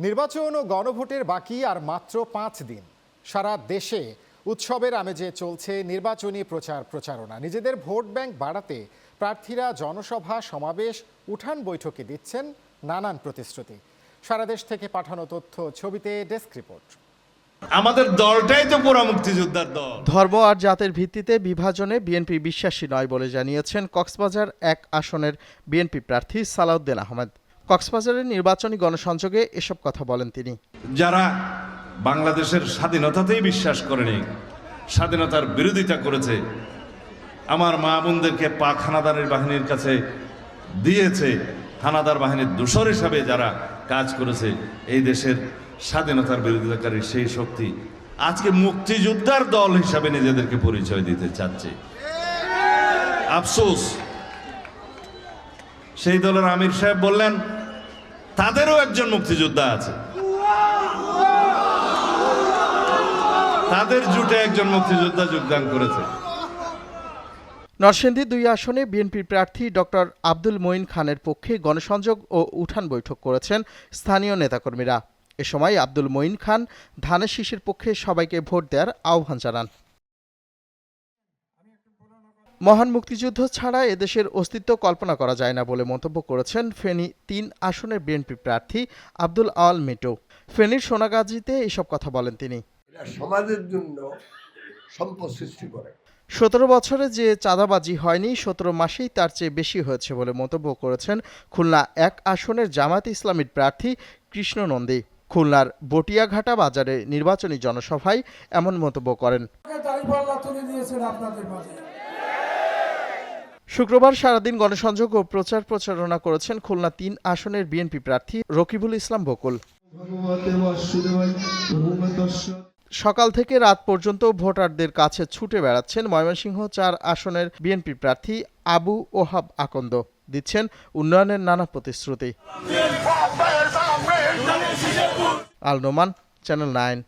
নির্বাচন ও গণভোটের বাকি আর মাত্র 5 দিন। সারা দেশে উৎসবের আমেজে চলছে নির্বাচনী প্রচারণা। নিজেদের ভোট ব্যাংক বাড়াতে প্রার্থীরা জনসভা, সমাবেশ, উঠান বৈঠকে দিচ্ছেন নানান প্রতিশ্রুতি। সারা দেশ থেকে পাঠানো তথ্য, ছবিতে ডেস্ক রিপোর্ট। আমাদের দলটাই তো পুরা মুক্তিযোদ্ধার দল। ধর্ম আর জাতের ভিত্তিতে বিভাজনে বিএনপি বিশ্বাসী নয় বলে জানিয়েছেন কক্সবাজার 1 আসনের বিএনপি প্রার্থী সালাউদ্দিন আহমেদ। কক্সবাজারের নির্বাচনী গণসংযোগে এসব কথা বলেন তিনি। যারা বাংলাদেশের স্বাধীনতাতেই বিশ্বাস করেনি, স্বাধীনতার বিরোধিতা করেছে, আমার মা বোনদেরকে পাক হানাদারের বাহিনীর কাছে দিয়েছে, হানাদার বাহিনীর দোসর হিসাবে যারা কাজ করেছে, এই দেশের স্বাধীনতার বিরোধিতাকারী সেই শক্তি আজকে মুক্তিযোদ্ধার দল হিসাবে নিজেদেরকে পরিচয় দিতে চাচ্ছে। আফসোস, সেই দলের আমির সাহেব বললেন তাদেরও একজন মুক্তিযোদ্ধা আছে, তাদের জুটে একজন মুক্তিযোদ্ধা যোগদান করেছে। নরসিংদী 2 আসনে বিএনপির প্রার্থী ডক্টর আব্দুল মঈন খানের পক্ষে গণসংযোগ ও উঠান বৈঠক করেছেন স্থানীয় নেতাকর্মীরা। এ সময় আব্দুল মঈন খান ধানের শীষের পক্ষে সবাইকে ভোট দেওয়ার আহ্বান জানান। মহান মুক্তিযুদ্ধ ছাড়া এদেশের অস্তিত্ব কল্পনা করা যায় না বলে মন্তব্য করেছেন ফেনী 3 আসনের বিএনপি প্রার্থী আব্দুল আওয়াল মিটু। ফেনীর সোনাগাজীতে এসব কথা বলেন তিনি। সমাজের জন্য সম্পদ সৃষ্টি করে। 17 বছরে যে চাঁদাবাজি হয়নি, 17 মাসেই তার চেয়ে বেশি হয়েছে বলে মন্তব্য করেছেন খুলনা 1 আসনের জামায়াতে ইসলামীর প্রার্থী কৃষ্ণ নন্দী। খুলনার বটিয়াঘাটা বাজারে নির্বাচনী জনসভায় এমন মন্তব্য করেন। শুক্রবার সারাদিন গণসংযোগ ও প্রচারণা করেছেন খুলনা 3 আসনের বিএনপি প্রার্থী রকিবুল ইসলাম বকুল। সকাল থেকে রাত পর্যন্ত ভোটারদের কাছে ছুটে বেড়াচ্ছেন ময়মনসিংহ 4 আসনের বিএনপি প্রার্থী আবু ওহাব আকন্দ। দিচ্ছেন উন্নয়নের নানা প্রতিশ্রুতি। আল নোমান, চ্যানেল 9।